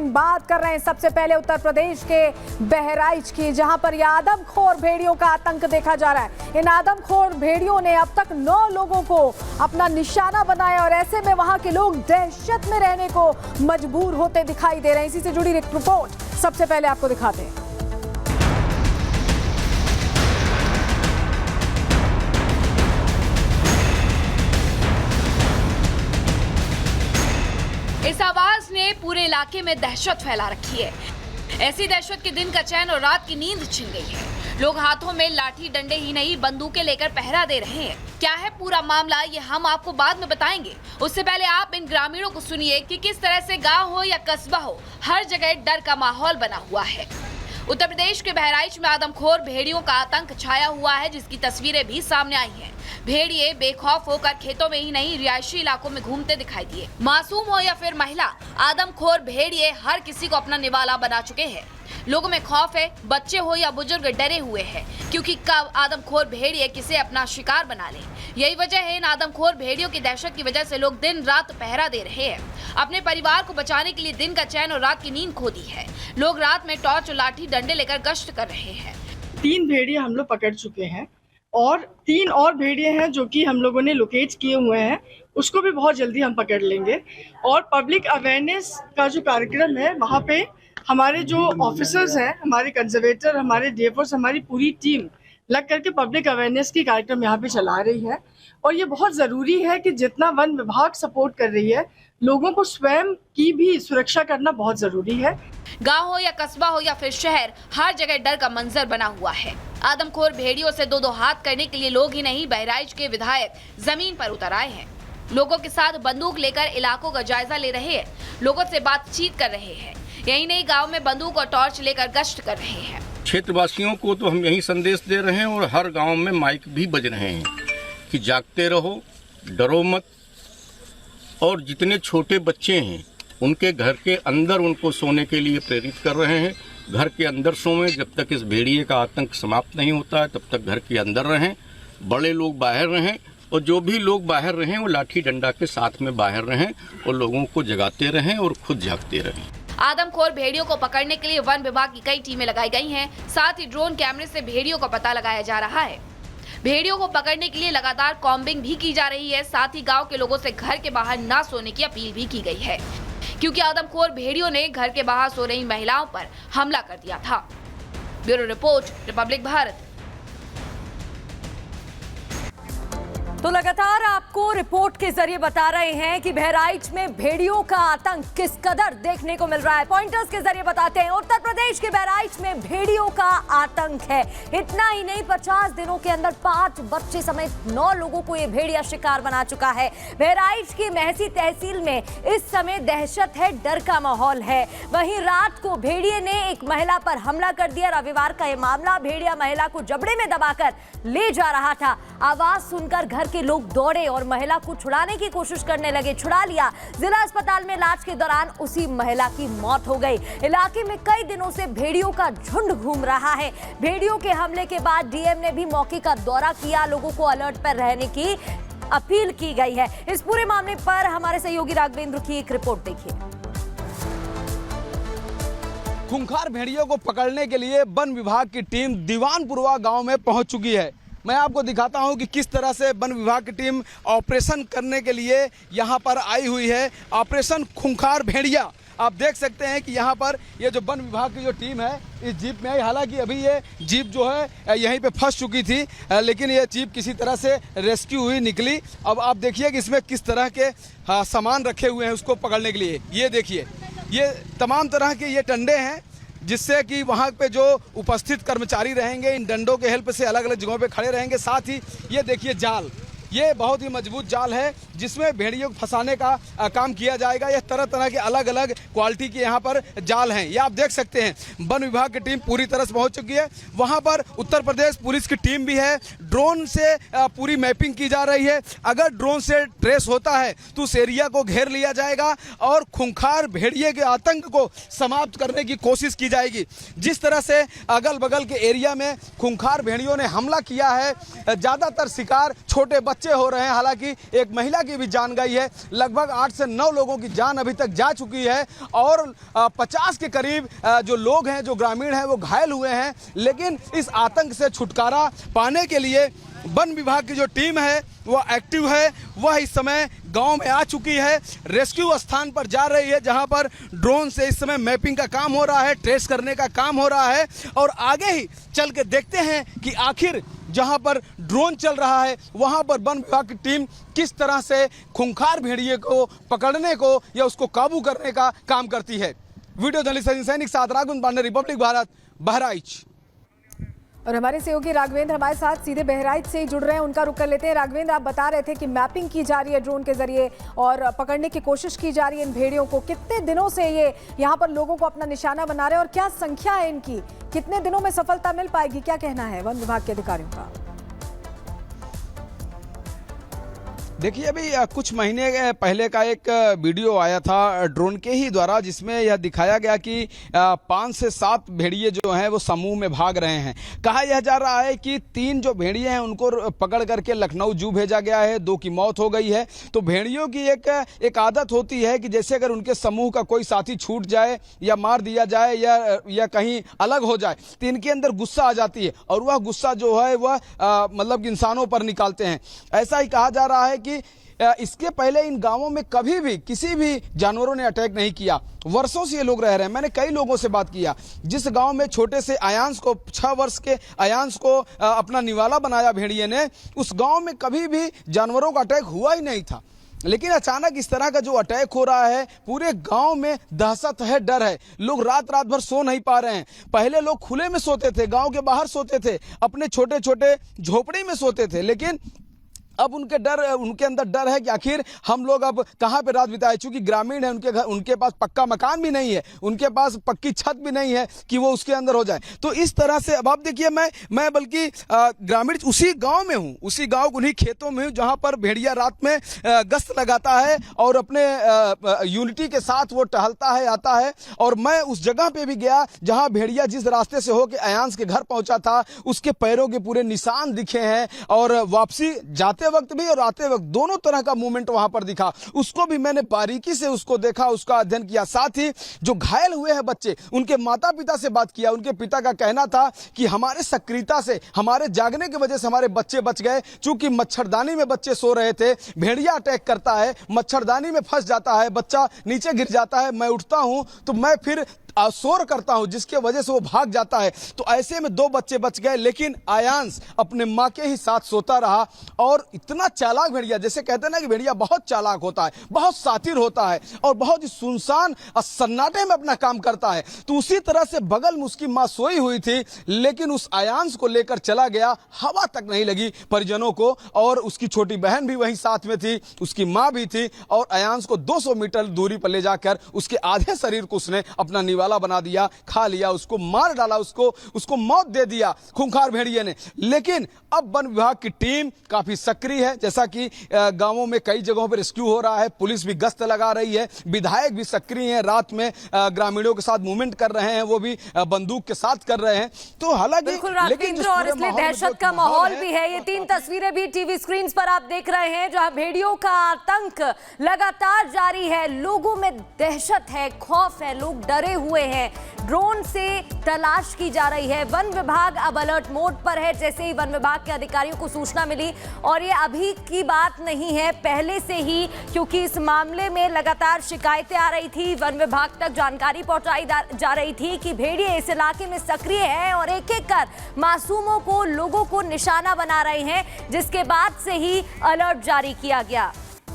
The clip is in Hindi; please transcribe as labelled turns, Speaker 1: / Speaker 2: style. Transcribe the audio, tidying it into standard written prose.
Speaker 1: लेकिन बात कर रहे हैं सबसे पहले उत्तर प्रदेश के बहराइच की, जहां पर यह आदमखोर भेड़ियों का आतंक देखा जा रहा है। इन आदमखोर भेड़ियों ने अब तक 9 लोगों को अपना निशाना बनाया और ऐसे में वहां के लोग दहशत में रहने को मजबूर होते दिखाई दे रहे हैं। इसी से जुड़ी एक रिपोर्ट सबसे पहले आपको दिखाते हैं।
Speaker 2: इस आवाज ने पूरे इलाके में दहशत फैला रखी है। ऐसी दहशत के दिन का चैन और रात की नींद छिन गई है। लोग हाथों में लाठी डंडे ही नहीं बंदूकें लेकर पहरा दे रहे हैं। क्या है पूरा मामला, ये हम आपको बाद में बताएंगे। उससे पहले आप इन ग्रामीणों को सुनिए कि किस तरह से गांव हो या कस्बा हो, हर जगह डर का माहौल बना हुआ है। उत्तर प्रदेश के बहराइच में आदमखोर भेड़ियों का आतंक छाया हुआ है, जिसकी तस्वीरें भी सामने आई हैं। भेड़िए बेखौफ होकर खेतों में ही नहीं रिहायशी इलाकों में घूमते दिखाई दिए। मासूम हो या फिर महिला, आदमखोर भेड़िए हर किसी को अपना निवाला बना चुके हैं। लोगों में खौफ है, बच्चे हो या बुजुर्ग डरे हुए हैं, क्योंकि कब आदमखोर भेड़िए किसे अपना शिकार बना ले। यही वजह है इन आदमखोर भेड़ियों की दहशत की वजह से लोग दिन रात पहरा दे रहे हैं। अपने परिवार को बचाने के लिए दिन का चैन और रात की नींद खो दी है। लोग रात में टॉर्च और लाठी डंडे लेकर गश्त कर रहे हैं।
Speaker 3: 3 भेड़िए हम लोग पकड़ चुके हैं और 3 और भेड़िए हैं जो कि हम लोगों ने लोकेट किए हुए हैं, उसको भी बहुत जल्दी हम पकड़ लेंगे। और पब्लिक अवेयरनेस का जो कार्यक्रम है, वहाँ पे हमारे जो ऑफिसर्स हैं, हमारे कंजर्वेटर, हमारे डीएफओस, हमारी पूरी टीम लग करके पब्लिक अवेयरनेस की कार्यक्रम यहाँ पे चला रही है। और ये बहुत ज़रूरी है कि जितना वन विभाग सपोर्ट कर रही है, लोगों को स्वयं की भी सुरक्षा करना बहुत ज़रूरी है।
Speaker 2: गांव हो या कस्बा हो या फिर शहर, हर जगह डर का मंजर बना हुआ है। आदमखोर भेड़ियों से दो हाथ करने के लिए लोग ही नहीं, बहराइच के विधायक जमीन पर उतर आए हैं। लोगों के साथ बंदूक लेकर इलाकों का जायजा ले रहे हैं, लोगों से बातचीत कर रहे हैं। यही नहीं, गांव में बंदूक और टॉर्च लेकर गश्त कर रहे हैं।
Speaker 4: क्षेत्रवासियों को तो हम यही संदेश दे रहे हैं और हर गांव में माइक भी बज रहे हैं कि जागते रहो, डरो मत। और जितने छोटे बच्चे हैं उनके घर के अंदर उनको सोने के लिए प्रेरित कर रहे हैं। घर के अंदर सोएं, जब तक इस भेड़िए का आतंक समाप्त नहीं होता है तब तक घर के अंदर रहें। बड़े लोग बाहर रहें और जो भी लोग बाहर रहें वो लाठी डंडा के साथ में बाहर रहें और लोगों को जगाते रहें और खुद जागते रहें।
Speaker 2: आदमखोर भेड़ियों को पकड़ने के लिए वन विभाग की कई टीमें लगाई गई हैं। साथ ही ड्रोन कैमरे से भेड़ियों का पता लगाया जा रहा है। भेड़ियों को पकड़ने के लिए लगातार कॉम्बिंग भी की जा रही है। साथ ही गांव के लोगों से घर के बाहर ना सोने की अपील भी की गई है, क्योंकि आदमखोर भेड़ियों ने घर के बाहर सो रही महिलाओं पर हमला कर दिया था। Bureau report, Republic Bharat.
Speaker 1: तो लगातार आपको रिपोर्ट के जरिए बता रहे हैं कि बहराइच में भेड़ियों का आतंक किस कदर देखने को मिल रहा है। पॉइंटर्स के जरिए बताते हैं, उत्तर प्रदेश के बहराइच में भेड़ियों का आतंक है। इतना ही नहीं, 50 दिनों के अंदर 5 बच्चे समेत 9 लोगों को ये भेड़िया शिकार बना चुका है। बहराइच की महसी तहसील में इस समय दहशत है, डर का माहौल है। वहीं रात को भेड़िए ने एक महिला पर हमला कर दिया। रविवार का ये मामला, भेड़िया महिला को जबड़े में दबाकर ले जा रहा था। आवाज सुनकर घर के लोग दौड़े और महिला को छुड़ाने की कोशिश करने लगे। छुड़ा लिया। जिला अस्पताल में इलाज के दौरान उसी महिला की मौत हो गई। इलाके में कई दिनों से भेड़ियों का झुंड घूम रहा है। भेड़ियों के हमले के बाद डीएम ने भी मौके का दौरा किया। लोगों को अलर्ट पर रहने की अपील की गई है। इस पूरे मामले पर हमारे सहयोगी राघवेंद्र की एक रिपोर्ट देखिए।
Speaker 5: खूंखार भेड़ियों को पकड़ने के लिए वन विभाग की टीम दीवानपुरवा गांव में पहुंच चुकी है। मैं आपको दिखाता हूं कि किस तरह से वन विभाग की टीम ऑपरेशन करने के लिए यहां पर आई हुई है। ऑपरेशन खूंखार भेड़िया, आप देख सकते हैं कि यहां पर ये जो वन विभाग की जो टीम है इस जीप में आई। हालांकि अभी ये जीप जो है यहीं पे फंस चुकी थी, लेकिन ये जीप किसी तरह से रेस्क्यू हुई निकली। अब आप देखिए कि इसमें किस तरह के सामान रखे हुए हैं उसको पकड़ने के लिए। ये देखिए, ये तमाम तरह के ये डंडे हैं जिससे कि वहाँ पे जो उपस्थित कर्मचारी रहेंगे इन डंडों के हेल्प से अलग अलग जगहों पे खड़े रहेंगे। साथ ही ये देखिए जाल, ये बहुत ही मजबूत जाल है जिसमें भेड़ियों को फंसाने का काम किया जाएगा। यह तरह तरह के अलग अलग क्वालिटी के यहाँ पर जाल हैं। ये आप देख सकते हैं वन विभाग की टीम पूरी तरह से पहुँच चुकी है। वहाँ पर उत्तर प्रदेश पुलिस की टीम भी है। ड्रोन से पूरी मैपिंग की जा रही है। अगर ड्रोन से ट्रेस होता है तो उस एरिया को घेर लिया जाएगा और खूंखार भेड़िए के आतंक को समाप्त करने की कोशिश की जाएगी। जिस तरह से अगल बगल के एरिया में खूंखार भेड़ियों ने हमला किया है, ज़्यादातर शिकार छोटे बच्चे हो रहे हैं। हालांकि एक महिला की भी जान गई है। लगभग 8 से 9 लोगों की जान अभी तक जा चुकी है और 50 के करीब जो लोग हैं, जो ग्रामीण हैं, वो घायल हुए हैं। लेकिन इस आतंक से छुटकारा पाने के लिए वन विभाग की जो टीम है वो एक्टिव है। वह इस समय गांव में आ चुकी है, रेस्क्यू स्थान पर जा रही है, जहां पर ड्रोन से इस समय मैपिंग का काम हो रहा है, ट्रेस करने का काम हो रहा है। और आगे ही चल के देखते हैं कि आखिर जहां पर ड्रोन चल रहा है वहां पर वन विभाग की टीम किस तरह से खूंखार भेड़िए को पकड़ने को या उसको काबू करने का काम करती है। वीडियो जर्नलिस्ट सैनिक साथ राघवेंद्र पांडे, रिपब्लिक भारत, बहराइच।
Speaker 1: और हमारे सहयोगी राघवेंद्र हमारे साथ सीधे बहराइच से ही जुड़ रहे हैं, उनका रुख कर लेते हैं। राघवेंद्र, आप बता रहे थे कि मैपिंग की जा रही है ड्रोन के जरिए और पकड़ने की कोशिश की जा रही है इन भेड़ियों को। कितने दिनों से ये यहाँ पर लोगों को अपना निशाना बना रहे हैं और क्या संख्या है इनकी? कितने दिनों में सफलता मिल पाएगी? क्या कहना है वन विभाग के अधिकारियों का?
Speaker 5: देखिए, अभी कुछ महीने पहले का एक वीडियो आया था ड्रोन के ही द्वारा, जिसमें यह दिखाया गया कि 5 से 7 भेड़िए जो हैं वो समूह में भाग रहे हैं। कहा यह जा रहा है कि 3 जो भेड़िए हैं उनको पकड़ करके लखनऊ जू भेजा गया है, 2 की मौत हो गई है। तो भेड़ियों की एक आदत होती है कि जैसे अगर उनके समूह का कोई साथी छूट जाए या मार दिया जाए या कहीं अलग हो जाए तो इनके अंदर गुस्सा आ जाती है और वह गुस्सा जो है वह मतलब इंसानों पर निकालते हैं। ऐसा ही कहा जा रहा है कि इसके पहले इन गांवों में कभी भी किसी भी जानवरों ने अटैक नहीं किया। वर्षों से ये लोग रह रहे हैं। मैंने कई लोगों से बात किया, जिस गांव में छोटे से अयांश को 6 वर्ष के अयांश को अपना निवाला बनाया भेड़िए ने, उस गांव में कभी भी जानवरों का अटैक हुआ ही नहीं था। लेकिन अचानक इस तरह का जो अटैक हो रहा है, पूरे गांव में दहशत है, डर है। लोग रात रात भर सो नहीं पा रहे हैं। पहले लोग खुले में सोते थे, गांव के बाहर सोते थे, अपने छोटे छोटे झोपड़ी में सोते थे। लेकिन अब उनके अंदर डर है कि आखिर हम लोग अब कहाँ पे रात बिताए। चूंकि ग्रामीण है, उनके पास पक्का मकान भी नहीं है, उनके पास पक्की छत भी नहीं है कि वो उसके अंदर हो जाए। तो इस तरह से अब आप देखिए, मैं बल्कि ग्रामीण उसी गांव में हूँ, उसी गांव उन्हीं खेतों में हूँ जहां पर भेड़िया रात में गश्त लगाता है और अपने यूनिटी के साथ वो टहलता है, आता है। और मैं उस जगह पे भी गया जहां भेड़िया जिस रास्ते से होकर अयांश के घर पहुंचा था, उसके पैरों के पूरे निशान दिखे हैं और वापसी जाते वक्त भी और आते वक्त दोनों तरह का मूवमेंट वहां पर दिखा। उसको भी मैंने बारीकी से उसको देखा, उसका अध्ययन किया। साथ ही जो घायल हुए हैं बच्चे, उनके माता पिता से बात किया। उनके पिता का कहना था कि हमारे सक्रियता से, हमारे जागने की वजह से हमारे बच्चे बच गए। चूंकि मच्छरदानी में बच्चे सो रहे थे, भेड़िया अटैक करता है, मच्छरदानी में फंस जाता है, बच्चा नीचे गिर जाता है। मैं उठता हूं तो मैं फिर शोर करता हूं, जिसके वजह से वो भाग जाता है। तो ऐसे में 2 बच्चे बच गए। लेकिन आयांश अपने मां के ही साथ सोता रहा। और इतना चालाक भेड़िया, जैसे कहते हैं ना कि भेड़िया बहुत चालाक होता है, बहुत सातिर होता है और बहुत ही सुनसान और सन्नाटे में अपना काम करता है। तो उसी तरह से बगल में उसकी मां सोई हुई थी, लेकिन उस आयांश को लेकर चला गया। हवा तक नहीं लगी परिजनों को। और उसकी छोटी बहन भी वहीं साथ में थी, उसकी मां भी थी। और आयांश को 200 मीटर दूरी पर ले जाकर उसके आधे शरीर को उसने अपना निवाला बना दिया, खा लिया, उसको मार डाला, उसको मौत दे दिया खूंखार भेड़िए ने। लेकिन अब वन विभाग की टीम काफी सक्रिय है। जैसा कि गांवों में कई जगहों पर रेस्क्यू हो रहा है, पुलिस भी गश्त लगा रही है, विधायक भी सक्रिय हैं, रात में ग्रामीणों के साथ मूवमेंट कर रहे हैं, वो भी बंदूक के साथ कर रहे हैं। तो हालांकि
Speaker 1: लेकिन और इसलिए दहशत का माहौल भी है। ये 3 तस्वीरें भी टीवी स्क्रीन पर आप देख रहे हैं, जहां भेड़ियों का आतंक लगातार जारी है। लोगों में दहशत है, खौफ है, लोग डरे हुए हैं। ड्रोन से तलाश की जा रही है। वन विभाग अब अलर्ट मोड पर है। जैसे ही वन विभाग के अधिकारियों को सूचना मिली, और ये अभी की बात नहीं है, पहले से ही, क्योंकि इस मामले में लगातार शिकायतें आ रही थी, वन विभाग तक जानकारी पहुंचाई जा रही थी कि भेड़िए इस इलाके में सक्रिय है और एक एक कर मासूमों को, लोगों को निशाना बना रहे हैं, जिसके बाद से ही अलर्ट जारी किया गया।